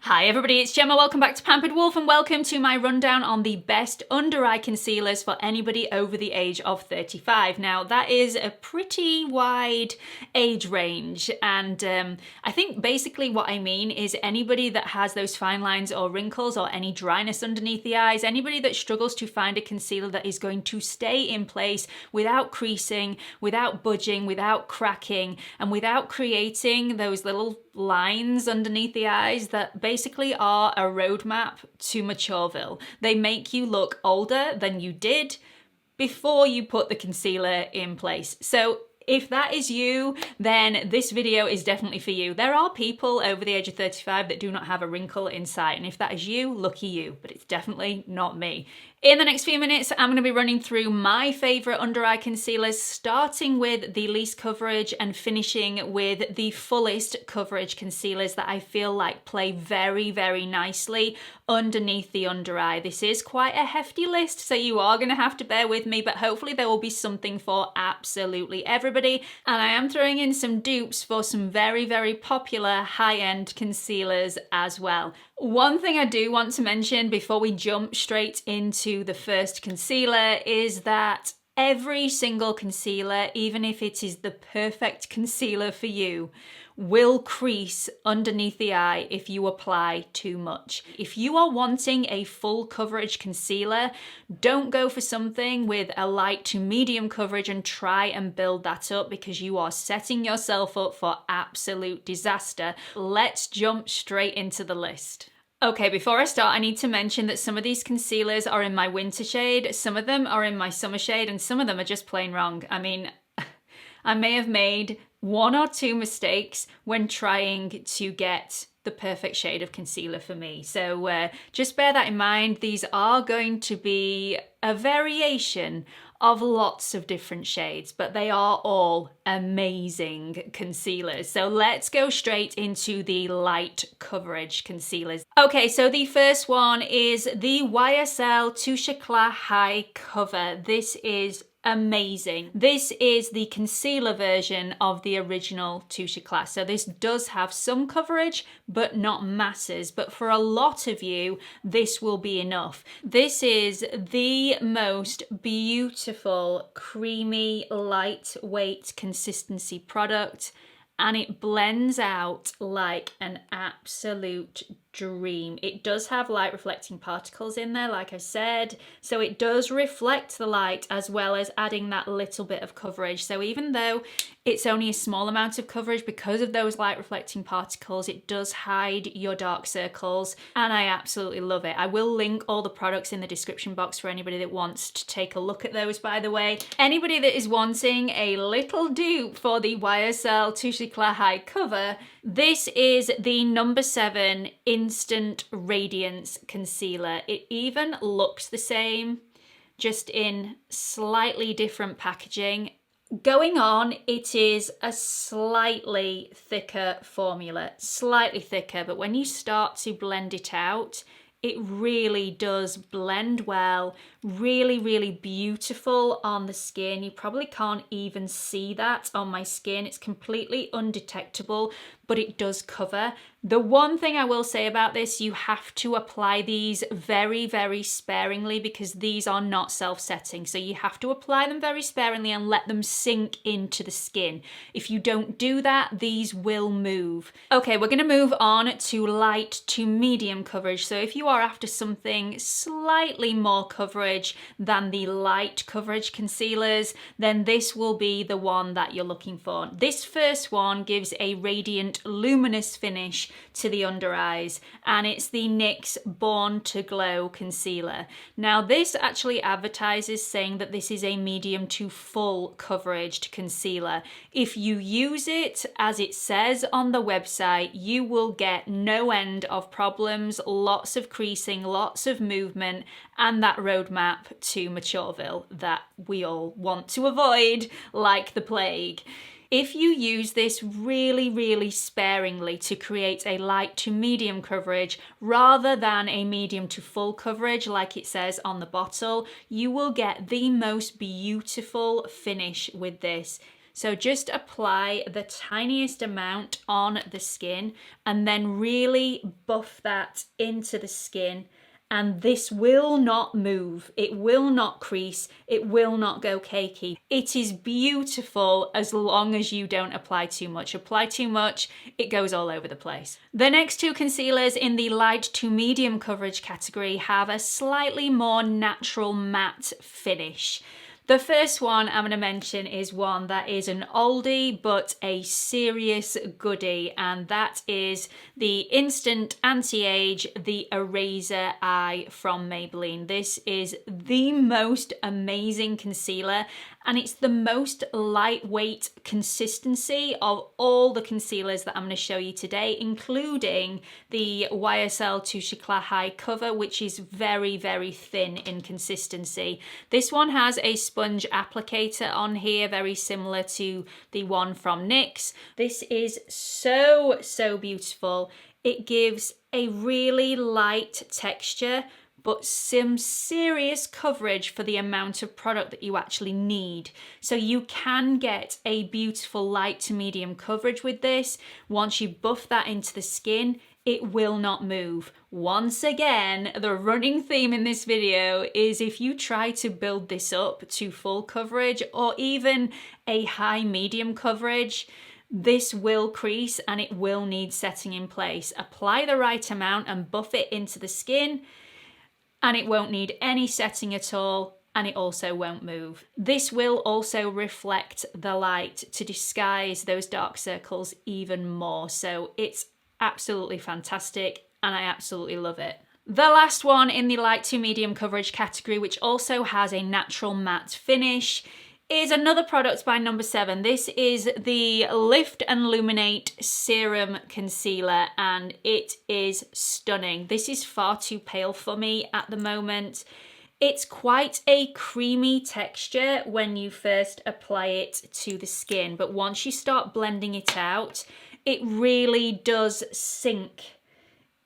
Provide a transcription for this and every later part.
Hi everybody, it's Gemma. Welcome back to Pampered Wolf and welcome to my rundown on the best under eye concealers for anybody over the age of 35. Now that is a pretty wide age range, and I think basically what I mean is anybody that has those fine lines or wrinkles or any dryness underneath the eyes, anybody that struggles to find a concealer that is going to stay in place without creasing, without budging, without cracking, and without creating those little lines underneath the eyes that basically are a roadmap to Matureville. They make you look older than you did before you put the concealer in place. So if that is you, then this video is definitely for you. There are people over the age of 35 that do not have a wrinkle in sight, and if that is you, lucky you, but it's definitely not me. In the next few minutes, I'm going to be running through my favourite under eye concealers, starting with the least coverage and finishing with the fullest coverage concealers that I feel like play very, very nicely underneath the under eye. This is quite a hefty list, so you are going to have to bear with me, but hopefully there will be something for absolutely everybody. And I am throwing in some dupes for some very, very popular high-end concealers as well. One thing I do want to mention before we jump straight into the first concealer is that every single concealer, even if it is the perfect concealer for you, will crease underneath the eye if you apply too much. If you are wanting a full coverage concealer, don't go for something with a light to medium coverage and try and build that up, because you are setting yourself up for absolute disaster. Let's jump straight into the list. Okay, before I start, I need to mention that some of these concealers are in my winter shade, some of them are in my summer shade, and some of them are just plain wrong. I mean, I may have made one or two mistakes when trying to get the perfect shade of concealer for me. So just bear that in mind. These are going to be a variation of lots of different shades, but they are all amazing concealers. So let's go straight into the light coverage concealers. Okay, so the first one is the YSL Touche Éclat High Cover. This is amazing. This is the concealer version of the original Touche Éclat. So this does have some coverage, but not masses. But for a lot of you, this will be enough. This is the most beautiful, creamy, lightweight consistency product, and it blends out like an absolute dream. It does have light reflecting particles in there, like I said, so it does reflect the light as well as adding that little bit of coverage. So even though it's only a small amount of coverage, because of those light reflecting particles, it does hide your dark circles, and I absolutely love it. I will link all the products in the description box for anybody that wants to take a look at those, by the way. Anybody that is wanting a little dupe for the YSL Touche Éclat High Cover, this is the number 7 Instant Radiance Concealer. It even looks the same, just in slightly different packaging. Going on, it is a slightly thicker formula, slightly thicker, but when you start to blend it out, it really does blend well, really, really beautiful on the skin. You probably can't even see that on my skin. It's completely undetectable, but it does cover. The one thing I will say about this, you have to apply these very, very sparingly, because these are not self-setting. So you have to apply them very sparingly and let them sink into the skin. If you don't do that, these will move. Okay, we're gonna move on to light to medium coverage. So if you are after something slightly more coverage than the light coverage concealers, then this will be the one that you're looking for. This first one gives a radiant, luminous finish to the under eyes, and it's the NYX Born to Glow concealer. Now this actually advertises saying that this is a medium to full coveraged concealer. If you use it as it says on the website, you will get no end of problems, lots of creasing, lots of movement, and that roadmap to Matureville that we all want to avoid like the plague. If you use this really, really sparingly to create a light to medium coverage rather than a medium to full coverage like it says on the bottle, you will get the most beautiful finish with this. So just apply the tiniest amount on the skin and then really buff that into the skin. And this will not move, it will not crease, it will not go cakey. It is beautiful as long as you don't apply too much. Apply too much, it goes all over the place. The next two concealers in the light to medium coverage category have a slightly more natural matte finish. The first one I'm going to mention is one that is an oldie but a serious goodie, and that is the Instant Anti-Age The Eraser Eye from Maybelline. This is the most amazing concealer, and it's the most lightweight consistency of all the concealers that I'm going to show you today, including the YSL Touche Eclat High Cover, which is very, very thin in consistency. This one has a sponge applicator on here, very similar to the one from NYX. This is so, so beautiful. It gives a really light texture, but some serious coverage for the amount of product that you actually need. So you can get a beautiful light to medium coverage with this. Once you buff that into the skin, it will not move. Once again, the running theme in this video is if you try to build this up to full coverage or even a high medium coverage, this will crease and it will need setting in place. Apply the right amount and buff it into the skin, and it won't need any setting at all, and it also won't move. This will also reflect the light to disguise those dark circles even more, so it's absolutely fantastic and I absolutely love it. The last one in the light to medium coverage category, which also has a natural matte finish, is another product by Number 7. This is the Lift and Illuminate Serum Concealer, and it is stunning. This is far too pale for me at the moment. It's quite a creamy texture when you first apply it to the skin, but once you start blending it out, it really does sink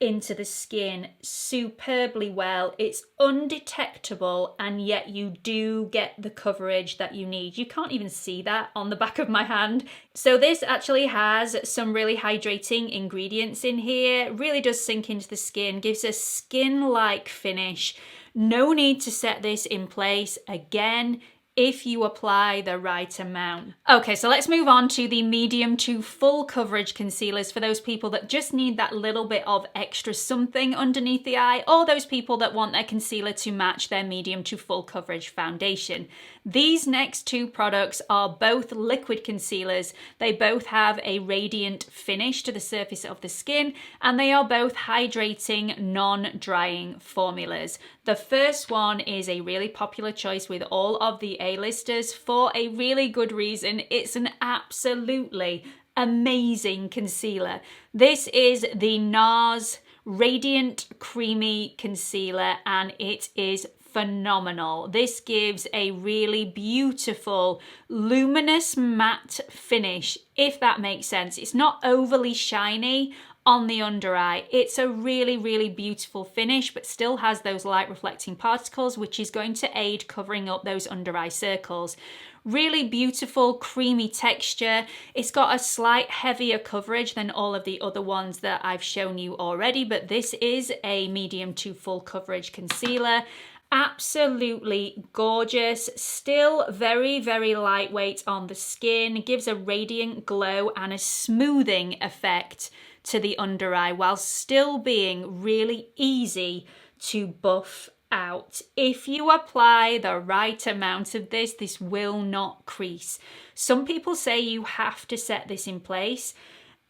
into the skin superbly well. It's undetectable, and yet you do get the coverage that you need. You can't even see that on the back of my hand. So this actually has some really hydrating ingredients in here. It really does sink into the skin, gives a skin-like finish. No need to set this in place again if you apply the right amount. Okay, so let's move on to the medium to full coverage concealers for those people that just need that little bit of extra something underneath the eye, or those people that want their concealer to match their medium to full coverage foundation. These next two products are both liquid concealers. They both have a radiant finish to the surface of the skin, and they are both hydrating, non-drying formulas. The first one is a really popular choice with all of the A-listers for a really good reason. It's an absolutely amazing concealer. This is the NARS Radiant Creamy Concealer, and it is phenomenal. This gives a really beautiful luminous matte finish, if that makes sense. It's not overly shiny on the under eye. It's a really, really beautiful finish, but still has those light reflecting particles, which is going to aid covering up those under eye circles. Really beautiful creamy texture. It's got a slight heavier coverage than all of the other ones that I've shown you already, but this is a medium to full coverage concealer. Absolutely gorgeous, still very, very lightweight on the skin, gives a radiant glow and a smoothing effect to the under eye while still being really easy to buff out. If you apply the right amount of this, this will not crease. Some people say you have to set this in place.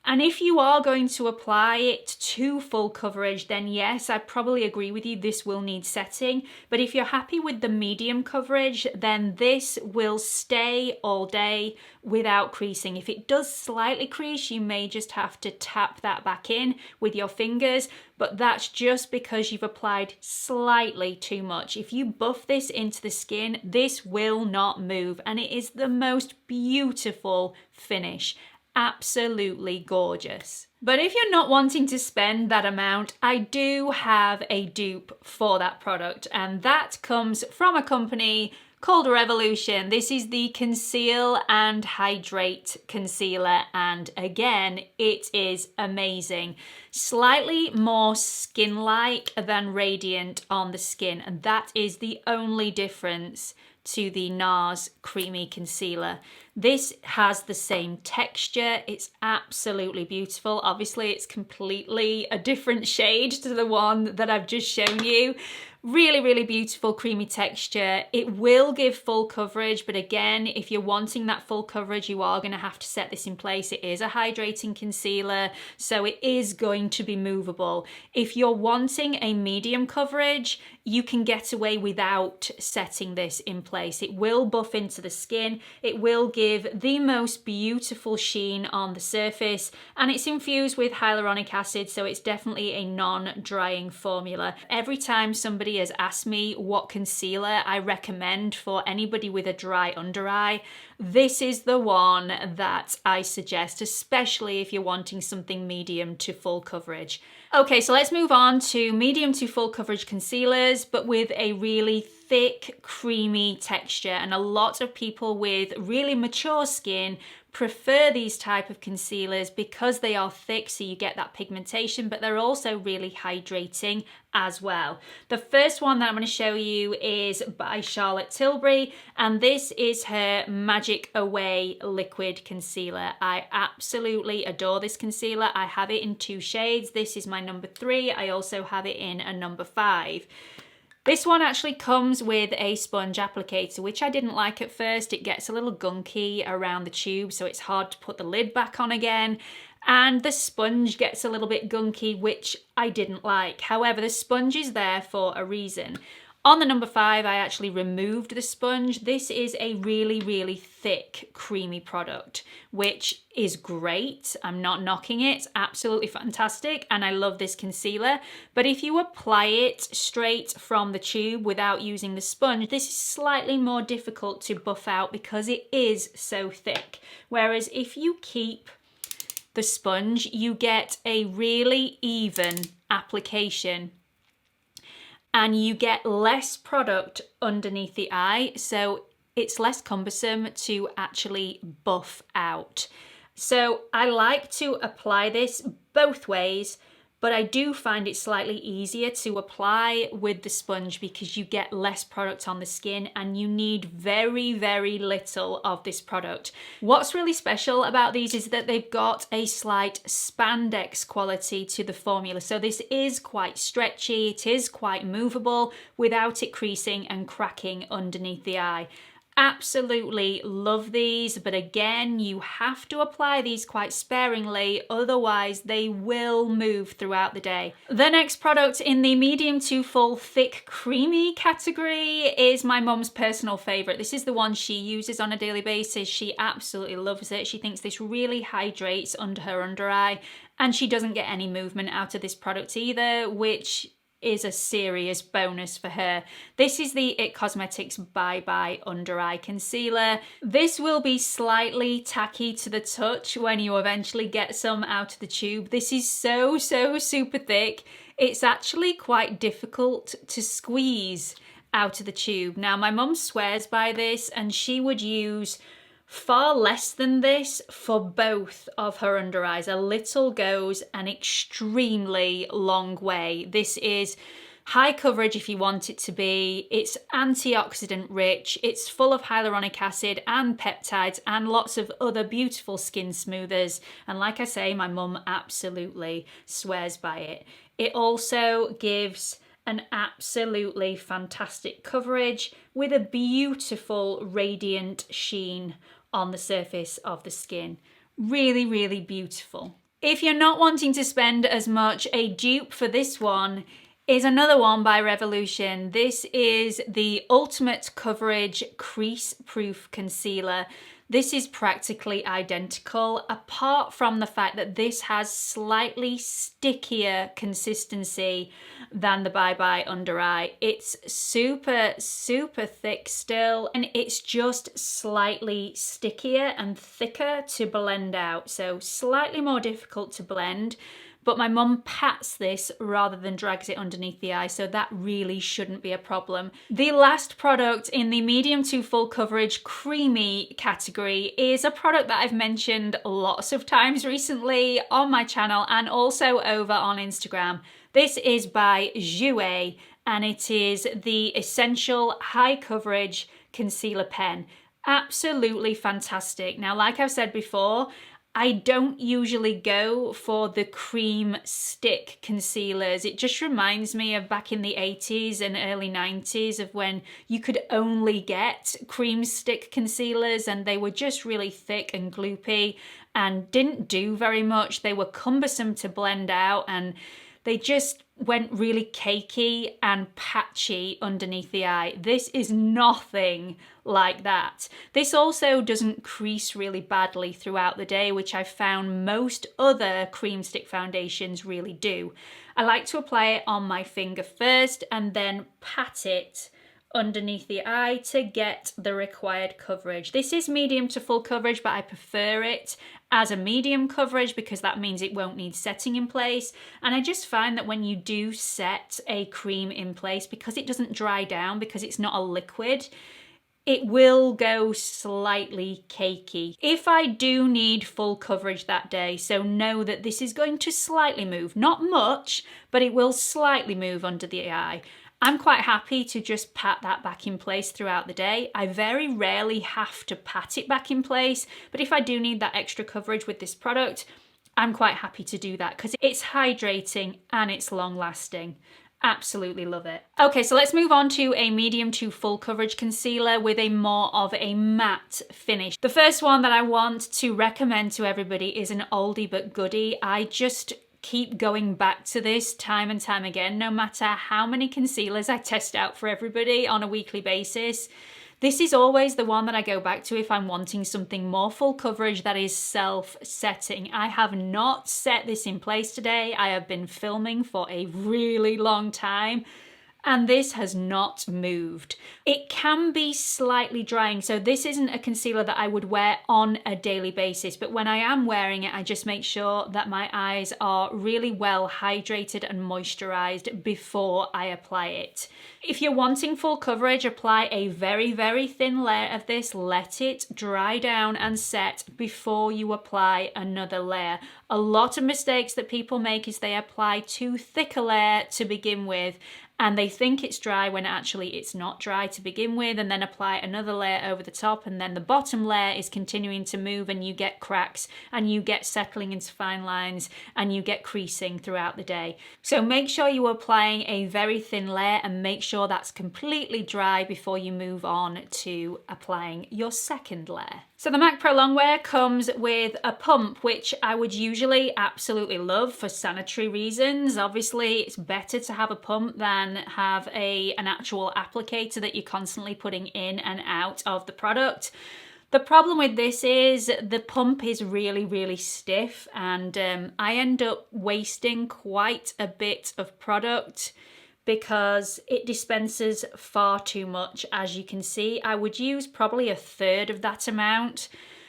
And if you are going to apply it to full coverage, then yes, I probably agree with you, this will need setting. But if you're happy with the medium coverage, then this will stay all day without creasing. If it does slightly crease, you may just have to tap that back in with your fingers, but that's just because you've applied slightly too much. If you buff this into the skin, this will not move, and it is the most beautiful finish. Absolutely gorgeous. But if you're not wanting to spend that amount, I do have a dupe for that product, and that comes from a company called Revolution. This is the Conceal and Hydrate Concealer, and again, it is amazing. Slightly more skin-like than radiant on the skin, and that is the only difference to the NARS Creamy Concealer. This has the same texture. It's absolutely beautiful. Obviously, it's completely a different shade to the one that I've just shown you. Really, really beautiful creamy texture. It will give full coverage, but again, if you're wanting that full coverage, you are going to have to set this in place. It is a hydrating concealer, so it is going to be movable. If you're wanting a medium coverage, you can get away without setting this in place. It will buff into the skin. It will give the most beautiful sheen on the surface, and it's infused with hyaluronic acid, so it's definitely a non-drying formula. Every time somebody has asked me what concealer I recommend for anybody with a dry under eye, this is the one that I suggest, especially if you're wanting something medium to full coverage. Okay, so let's move on to medium to full coverage concealers, but with a really thick, creamy texture. And a lot of people with really mature skin prefer these type of concealers because they are thick, so you get that pigmentation, but they're also really hydrating as well. The first one that I'm going to show you is by Charlotte Tilbury, and this is her Magic Away Liquid Concealer. I absolutely adore this concealer. I have it in 2 shades. This is my number 3. I also have it in a number 5. This one actually comes with a sponge applicator, which I didn't like at first. It gets a little gunky around the tube, so it's hard to put the lid back on again. And the sponge gets a little bit gunky, which I didn't like. However, the sponge is there for a reason. On the number 5, I actually removed the sponge. This is a really, really thick, creamy product, which is great. I'm not knocking it. Absolutely fantastic. And I love this concealer. But if you apply it straight from the tube without using the sponge, this is slightly more difficult to buff out because it is so thick. Whereas if you keep the sponge, you get a really even application, and you get less product underneath the eye, so it's less cumbersome to actually buff out. So I like to apply this both ways, but I do find it slightly easier to apply with the sponge because you get less product on the skin and you need very, very little of this product. What's really special about these is that they've got a slight spandex quality to the formula. So this is quite stretchy, it is quite movable without it creasing and cracking underneath the eye. Absolutely love these, but again, you have to apply these quite sparingly, otherwise they will move throughout the day. The next product in the medium to full thick creamy category is my mum's personal favorite. This is the one she uses on a daily basis. She absolutely loves it. She thinks this really hydrates under her under eye, and she doesn't get any movement out of this product either, which is a serious bonus for her. This is the IT Cosmetics Bye Bye Under Eye Concealer. This will be slightly tacky to the touch when you eventually get some out of the tube. This is so super thick. It's actually quite difficult to squeeze out of the tube. Now, my mum swears by this, and she would use far less than this for both of her under eyes. A little goes an extremely long way. This is high coverage if you want it to be. It's antioxidant rich. It's full of hyaluronic acid and peptides and lots of other beautiful skin smoothers. And like I say, my mum absolutely swears by it. It also gives an absolutely fantastic coverage with a beautiful radiant sheen on the surface of the skin. Really, really beautiful. If you're not wanting to spend as much, a dupe for this one is another one by Revolution. This is the Ultimate Coverage Crease Proof Concealer. This is practically identical, apart from the fact that this has slightly stickier consistency than the Bye Bye Under Eye. It's super thick still, and it's just slightly stickier and thicker to blend out. So slightly more difficult to blend, but my mum pats this rather than drags it underneath the eye, so that really shouldn't be a problem. The last product in the medium to full coverage creamy category is a product that I've mentioned lots of times recently on my channel and also over on Instagram. This is by JOUER and it is the Essential High Coverage Concealer Pen. Absolutely fantastic. Now, like I've said before, I don't usually go for the cream stick concealers. It just reminds me of back in the 80s and early 90s of when you could only get cream stick concealers and they were just really thick and gloopy and didn't do very much. They were cumbersome to blend out and they just went really cakey and patchy underneath the eye. This is nothing like that. This also doesn't crease really badly throughout the day, which I've found most other cream stick foundations really do. I like to apply it on my finger first and then pat it underneath the eye to get the required coverage. This is medium to full coverage, but I prefer it as a medium coverage because that means it won't need setting in place. And I just find that when you do set a cream in place, because it doesn't dry down, because it's not a liquid, it will go slightly cakey. If I do need full coverage that day, so know that this is going to slightly move, not much, but it will slightly move under the eye. I'm quite happy to just pat that back in place throughout the day. I very rarely have to pat it back in place, but if I do need that extra coverage with this product, I'm quite happy to do that because it's hydrating and it's long lasting. Absolutely love it. Okay, so let's move on to a medium to full coverage concealer with a more of a matte finish. The first one that I want to recommend to everybody is an oldie but goodie. I just keep going back to this time and time again, no matter how many concealers I test out for everybody on a weekly basis. This is always the one that I go back to if I'm wanting something more full coverage that is self-setting. I have not set this in place today. I have been filming for a really long time and this has not moved. It can be slightly drying, so this isn't a concealer that I would wear on a daily basis, but when I am wearing it, I just make sure that my eyes are really well hydrated and moisturized before I apply it. If you're wanting full coverage, apply a very, very thin layer of this, let it dry down and set before you apply another layer. A lot of mistakes that people make is they apply too thick a layer to begin with, and they think it's dry when actually it's not dry to begin with, and then apply another layer over the top, and then the bottom layer is continuing to move and you get cracks and you get settling into fine lines and you get creasing throughout the day. So make sure you are applying a very thin layer and make sure that's completely dry before you move on to applying your second layer. So the MAC Pro Longwear comes with a pump, which I would usually absolutely love for sanitary reasons. Obviously, it's better to have a pump than have an actual applicator that you're constantly putting in and out of the product. The problem with this is the pump is really, really stiff and I end up wasting quite a bit of product because it dispenses far too much. As you can see, I would use probably a third of that amount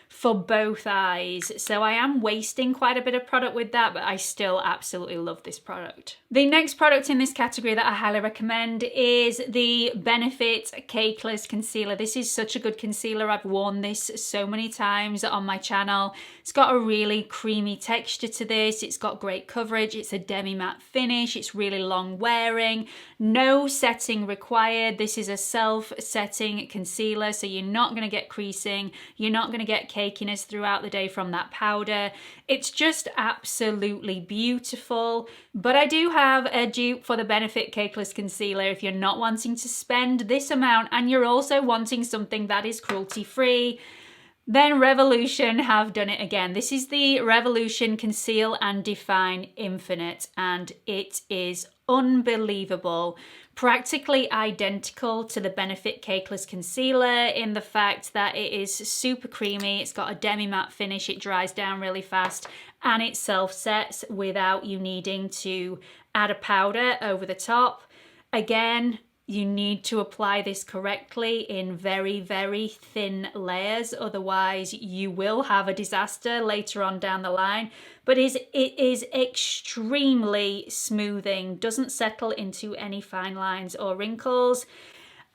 for both eyes. So I am wasting quite a bit of product with that, but I still absolutely love this product. The next product in this category that I highly recommend is the Benefit Cakeless Concealer. This is such a good concealer. I've worn this so many times on my channel. It's got a really creamy texture to this. It's got great coverage. It's a demi-matte finish. It's really long wearing. No setting required. This is a self-setting concealer, so you're not going to get creasing. You're not going to get cakiness throughout the day from that powder. It's just absolutely beautiful. But I do have a dupe for the Benefit Cakeless Concealer if you're not wanting to spend this amount and you're also wanting something that is cruelty-free. Then Revolution have done it again. This is the Revolution Conceal and Define Infinite, and it is unbelievable. Practically identical to the Benefit Cakeless Concealer in the fact that it is super creamy, it's got a demi-matte finish, it dries down really fast, and it self-sets without you needing to add a powder over the top. Again, You need to apply this correctly in very, very thin layers. Otherwise, you will have a disaster later on down the line. But it is extremely smoothing, doesn't settle into any fine lines or wrinkles.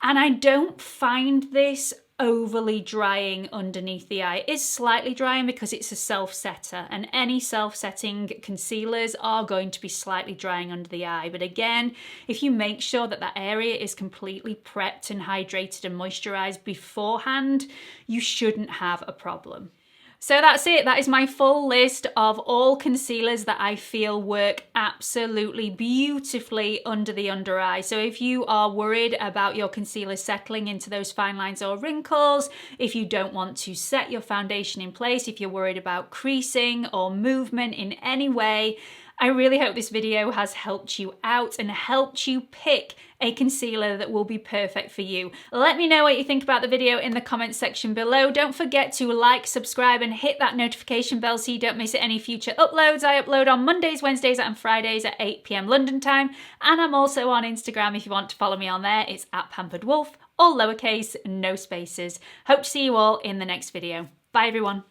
And I don't find this overly drying underneath the eye. It is slightly drying because it's a self-setter, and any self-setting concealers are going to be slightly drying under the eye. But again, if you make sure that that area is completely prepped and hydrated and moisturized beforehand, you shouldn't have a problem. So that's it. That is my full list of all concealers that I feel work absolutely beautifully under the under eye. So if you are worried about your concealer settling into those fine lines or wrinkles, if you don't want to set your foundation in place, if you're worried about creasing or movement in any way, I really hope this video has helped you out and helped you pick a concealer that will be perfect for you. Let me know what you think about the video in the comments section below. Don't forget to like, subscribe, and hit that notification bell so you don't miss any future uploads. I upload on Mondays, Wednesdays, and Fridays at 8 p.m. London time. And I'm also on Instagram if you want to follow me on there. It's @PamperedWolf, all lowercase, no spaces. Hope to see you all in the next video. Bye everyone.